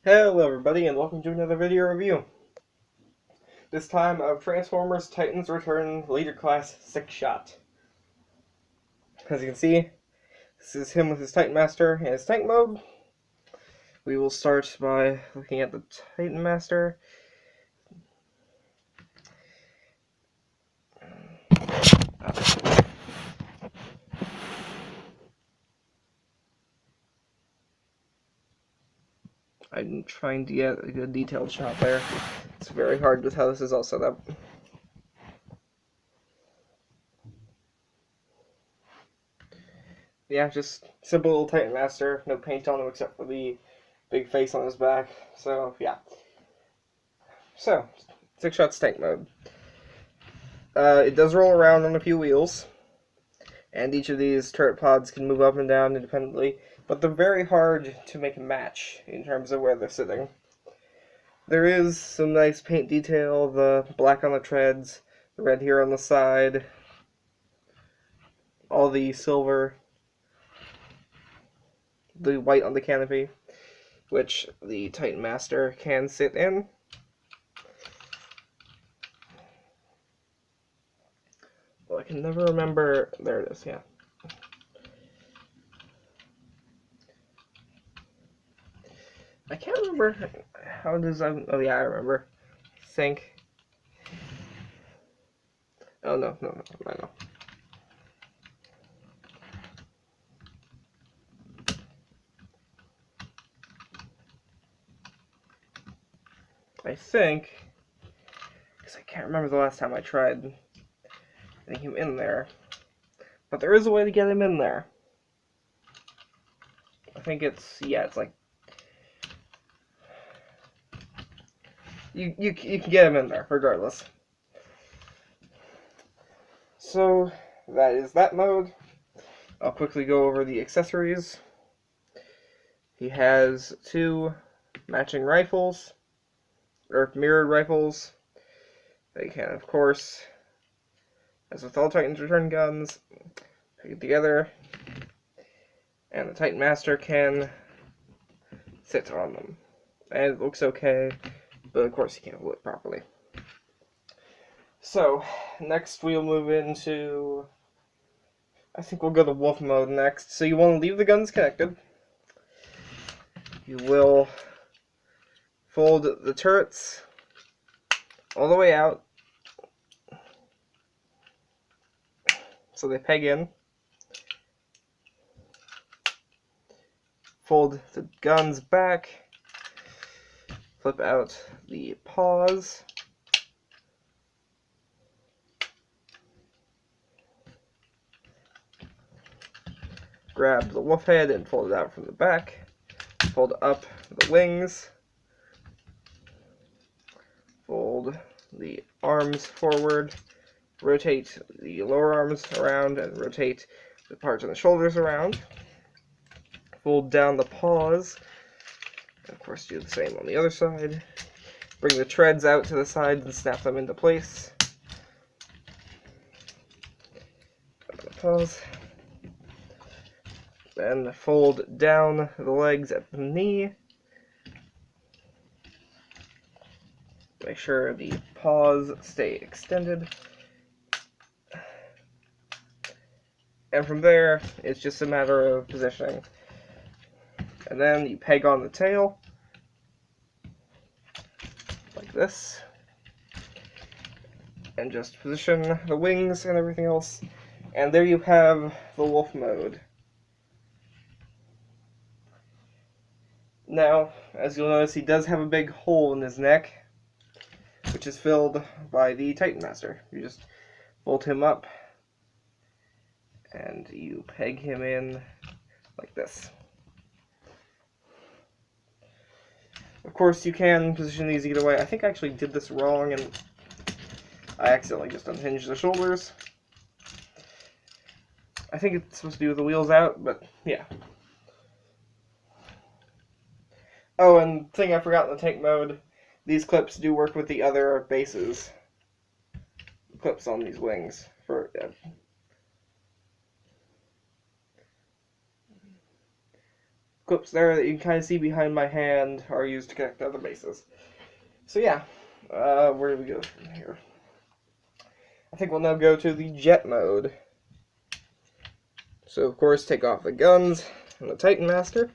Hello everybody and welcome to another video review. This time of Transformers Titans Return Leader Class SixShot. As you can see, this is him with his Titan Master and his tank mode. We will start by looking at the Titan Master. I'm trying to get a good detailed shot there. It's very hard with how this is all set up. Yeah, just simple little Titan Master, no paint on him except for the big face on his back. So, yeah. So, SixShot's tank mode. It does roll around on a few wheels, and each of these turret pods can move up and down independently, but they're very hard to make a match in terms of where they're sitting. There is some nice paint detail, the black on the treads, the red here on the side, all the silver, the white on the canopy, which the Titan Master can sit in. Well, I can never remember. There it is, yeah. I can't remember how does oh yeah, I remember. Sync. Oh no, I know. I think, because I can't remember the last time I tried getting him in there, but there is a way to get him in there. I think it's like you can get him in there regardless. So that is that mode. I'll quickly go over the accessories. He has two matching rifles, or mirrored rifles. They can, of course, as with all Titans Return guns, pick it together, and the Titan Master can sit on them. And it looks okay, but of course you can't hold it properly. So, next we'll move into, I think we'll go to Wolf mode next. So you want to leave the guns connected. You will fold the turrets all the way out so they peg in. Fold the guns back, flip out the paws, grab the wolf head and fold it out from the back, fold up the wings, fold the arms forward, rotate the lower arms around and rotate the parts on the shoulders around, fold down the paws, and of course do the same on the other side, bring the treads out to the side and snap them into place, the paws, then fold down the legs at the knee, make sure the paws stay extended, and from there it's just a matter of positioning. And then you peg on the tail, like this, and just position the wings and everything else, and there you have the wolf mode. Now, as you'll notice, he does have a big hole in his neck, which is filled by the Titan Master. You just fold him up, and you peg him in like this. Of course, you can position these either way. I think I actually did this wrong, and I accidentally just unhinged the shoulders. I think it's supposed to be with the wheels out, but yeah. Oh, and thing I forgot in the tank mode, these clips do work with the other bases. Clips on these wings. clips there that you can kind of see behind my hand are used to connect to other bases. So yeah, where do we go from here? I think we'll now go to the jet mode. So of course, take off the guns and the Titan Master.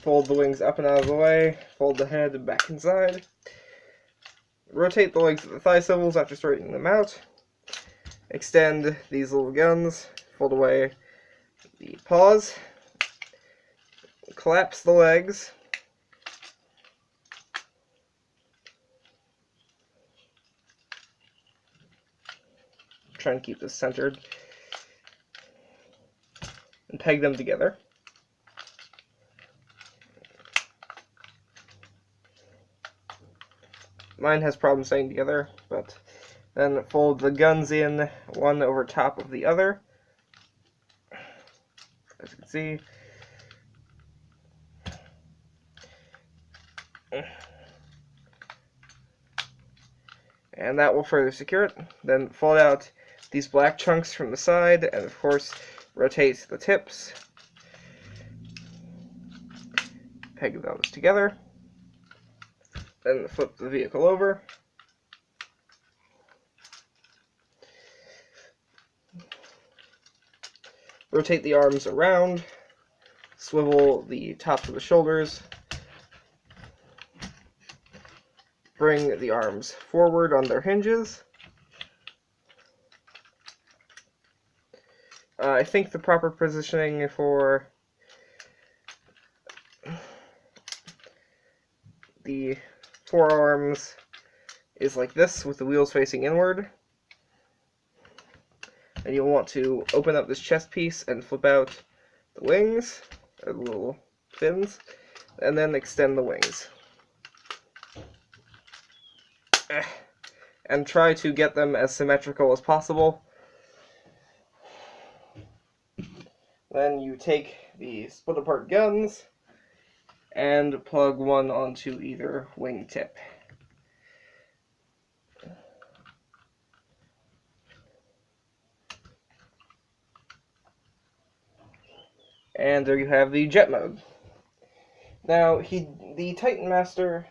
Fold the wings up and out of the way, fold the head back inside. Rotate the legs of the thigh swivels after straightening them out. Extend these little guns, fold away the paws, collapse the legs, try and keep this centered, and peg them together. Mine has problems staying together, but then fold the guns in one over top of the other, as you can see. And that will further secure it. Then fold out these black chunks from the side, and of course rotate the tips. Peg those together. Then flip the vehicle over. Rotate the arms around. Swivel the tops of the shoulders. Bring the arms forward on their hinges. I think the proper positioning for the forearms is like this, with the wheels facing inward. And you'll want to open up this chest piece and flip out the wings, or the little fins, and then extend the wings. And try to get them as symmetrical as possible. Then you take the split apart guns and plug one onto either wingtip. And there you have the jet mode. Now, the Titan Master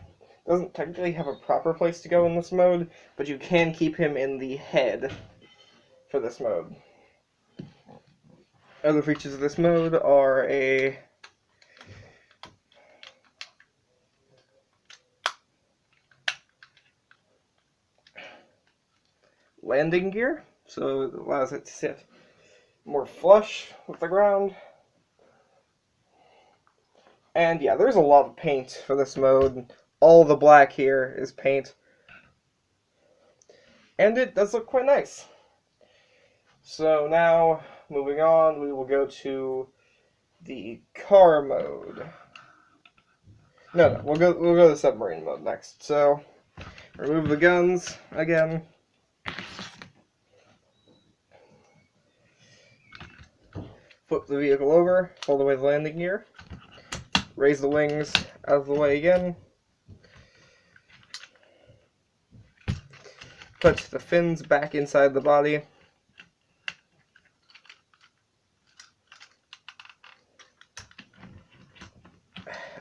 doesn't technically have a proper place to go in this mode, but you can keep him in the head for this mode. Other features of this mode are a landing gear, so it allows it to sit more flush with the ground. And yeah, there's a lot of paint for this mode. All the black here is paint. And it does look quite nice. So now, moving on, we will go to the car mode. No, we'll go to the submarine mode next. So, remove the guns again. Flip the vehicle over, fold away the landing gear. Raise the wings out of the way again. Put the fins back inside the body.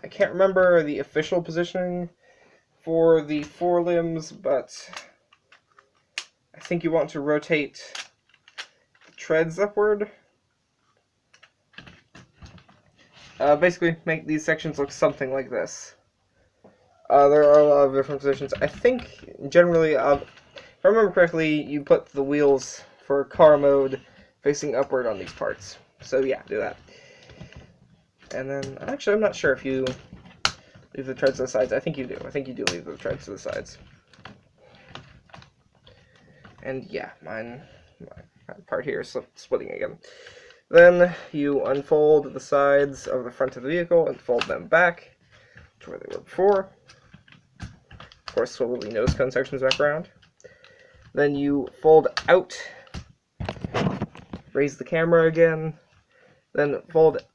I can't remember the official positioning for the forelimbs, but I think you want to rotate the treads upward. Basically, make these sections look something like this. There are a lot of different positions. I think, generally, if I remember correctly, you put the wheels for car mode facing upward on these parts. So yeah, do that. And then, actually, I'm not sure if you leave the treads to the sides. I think you do. I think you do leave the treads to the sides. And yeah, my part here is splitting again. Then you unfold the sides of the front of the vehicle and fold them back to where they were before. Of course, swivel the nose cone sections back around. Then you fold out, raise the camera again, then fold it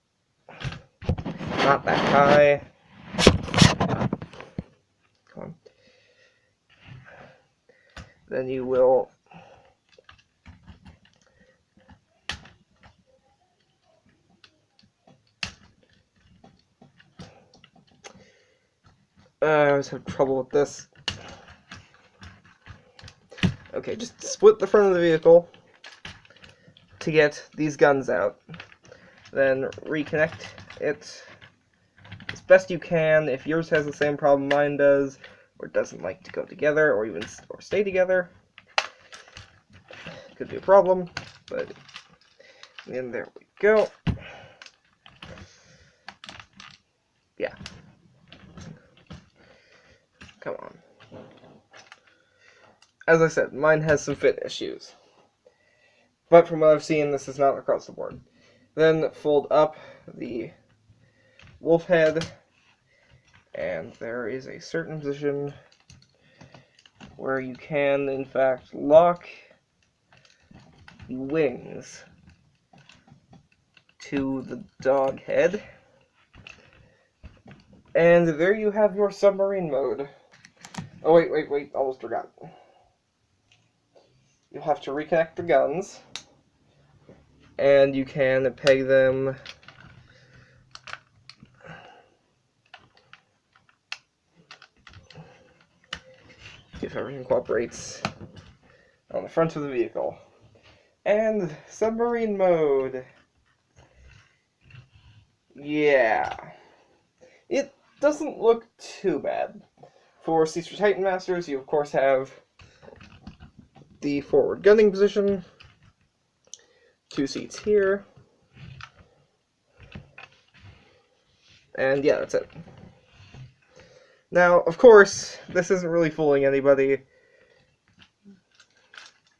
not that high. Come on. Then you will I always have trouble with this. Okay, just split the front of the vehicle to get these guns out. Then reconnect it as best you can. If yours has the same problem mine does, or doesn't like to go together, or even stay together, could be a problem. But then there we go. Yeah. Come on. As I said, mine has some fit issues. But from what I've seen, this is not across the board. Then fold up the wolf head, and there is a certain position where you can, in fact, lock the wings to the dog head. And there you have your submarine mode. Oh, wait, almost forgot. You'll have to reconnect the guns, and you can peg them if everything cooperates on the front of the vehicle. And submarine mode. Yeah. It doesn't look too bad. For SixShot Titan Masters, you of course have the forward gunning position, 2 seats here, and yeah, that's it. Now, of course, this isn't really fooling anybody.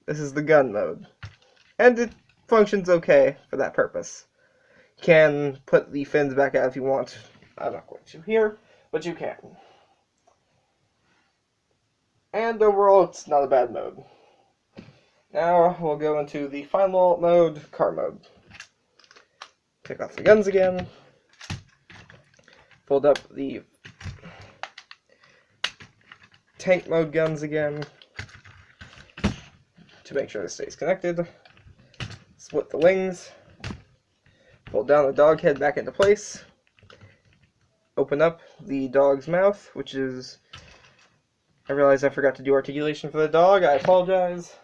This is the gun mode, and it functions okay for that purpose. You can put the fins back out if you want. I'm not going to here, but you can. And overall, it's not a bad mode. Now, we'll go into the final mode, car mode. Take off the guns again. Fold up the tank mode guns again to make sure it stays connected. Split the wings. Fold down the dog head back into place. Open up the dog's mouth, which is... I realize I forgot to do articulation for the dog. I apologize.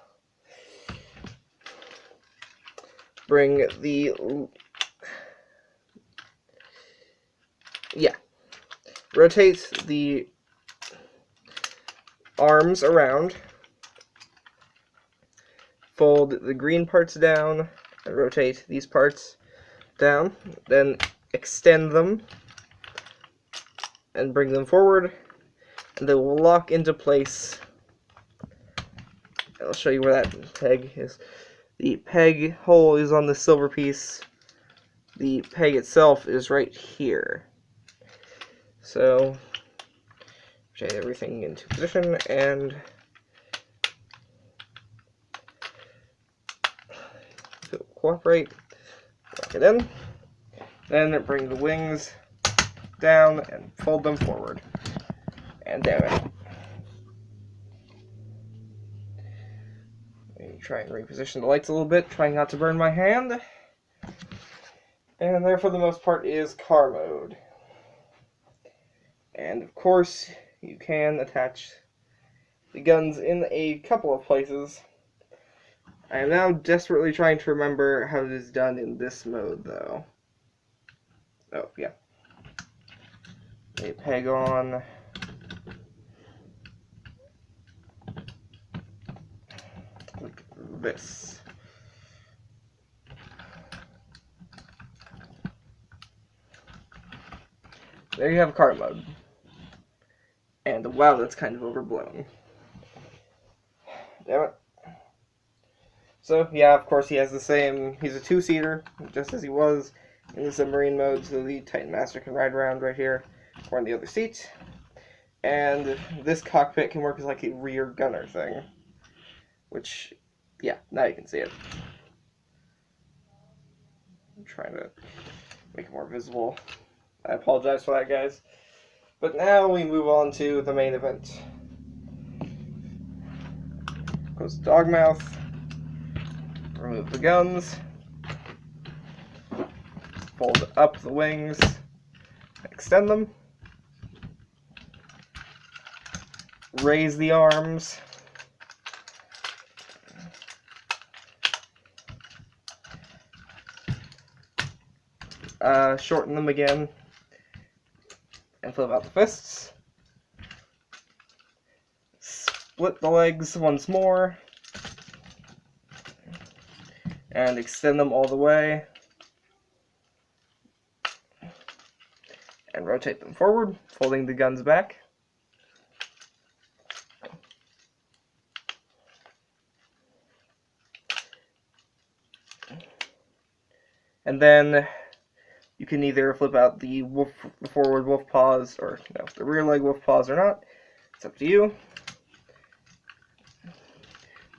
Bring the... Yeah. Rotate the arms around. Fold the green parts down and rotate these parts down. Then extend them and bring them forward. And they will lock into place. I'll show you where that peg is. The peg hole is on the silver piece. The peg itself is right here. So, rotate everything into position and if it will cooperate, lock it in. Then bring the wings down and fold them forward. And damn it. Let me try and reposition the lights a little bit, trying not to burn my hand. And there, for the most part, is car mode. And of course, you can attach the guns in a couple of places. I am now desperately trying to remember how it is done in this mode, though. Oh, yeah. A peg on. Like this. There you have car mode. And wow, that's kind of overblown. Damn it. So, yeah, of course he has the same, he's a 2-seater, just as he was in the submarine mode, so the Titan Master can ride around right here, or on the other seat. And this cockpit can work as like a rear gunner thing. Which, yeah, now you can see it. I'm trying to make it more visible. I apologize for that, guys. But now we move on to the main event. Close the dog mouth. Remove the guns. Fold up the wings. Extend them. raise the arms. Shorten them again. And flip out the fists. Split the legs once more. And extend them all the way. And rotate them forward, folding the guns back. And then you can either flip out the forward wolf paws, or no, the rear leg wolf paws or not. It's up to you.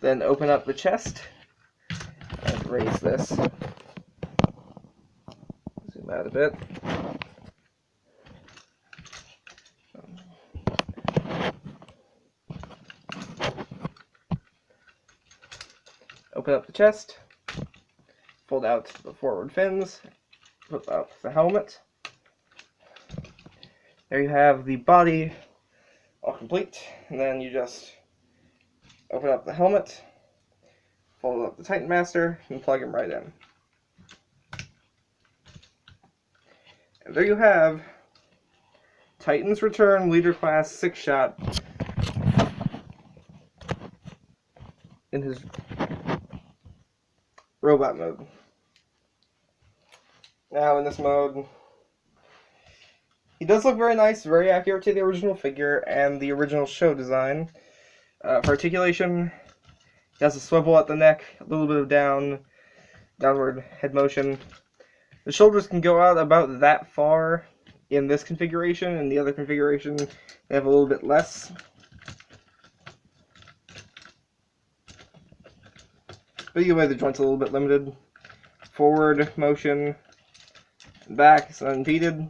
Then open up the chest and raise this. Zoom out a bit. Open up the chest. Fold out the forward fins. Flip out the helmet. There you have the body all complete. And then you just open up the helmet, fold up the Titan Master, and plug him right in. And there you have Titan's Return Leader Class SixShot in his robot mode. Now in this mode, he does look very nice, very accurate to the original figure and the original show design. For articulation, he has a swivel at the neck, a little bit of downward head motion. The shoulders can go out about that far in this configuration. In the other configuration, they have a little bit less. But either way, the joint's a little bit limited. Forward motion, back is unimpeded.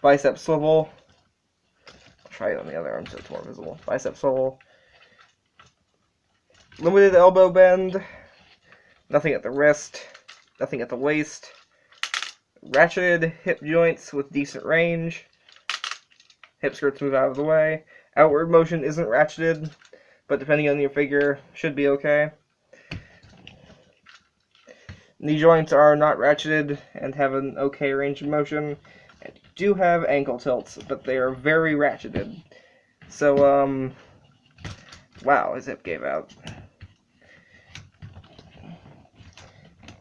Bicep swivel. Try it on the other arm so it's more visible. Bicep swivel. Limited elbow bend. Nothing at the wrist. Nothing at the waist. Ratcheted hip joints with decent range. Hip skirts move out of the way. Outward motion isn't ratcheted, but depending on your figure, should be okay. Knee joints are not ratcheted and have an okay range of motion. And you do have ankle tilts, but they are very ratcheted. So, wow, his hip gave out.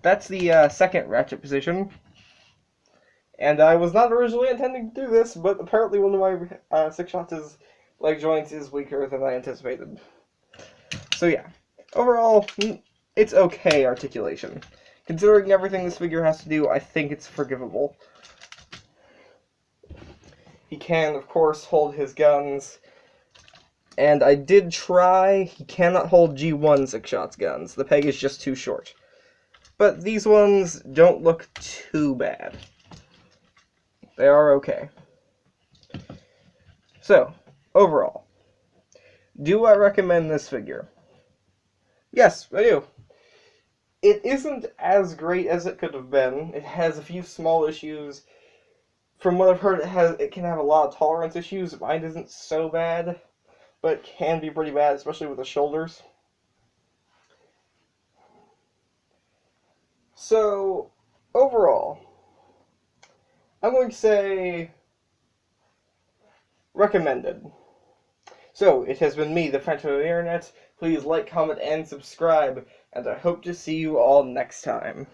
That's the second ratchet position. And I was not originally intending to do this, but apparently one of my SixShot's leg joints is weaker than I anticipated. So yeah, overall, it's okay articulation. Considering everything this figure has to do, I think it's forgivable. He can, of course, hold his guns. And I did try. He cannot hold G1 SixShot's guns. The peg is just too short. But these ones don't look too bad. They are okay. So, overall, do I recommend this figure? Yes, I do. It isn't as great as it could have been. It has a few small issues. From what I've heard, it can have a lot of tolerance issues. Mine isn't so bad, but it can be pretty bad, especially with the shoulders. So, overall, I'm going to say recommended. So, it has been me, the Phantom of the Internet. Please like, comment, and subscribe, and I hope to see you all next time.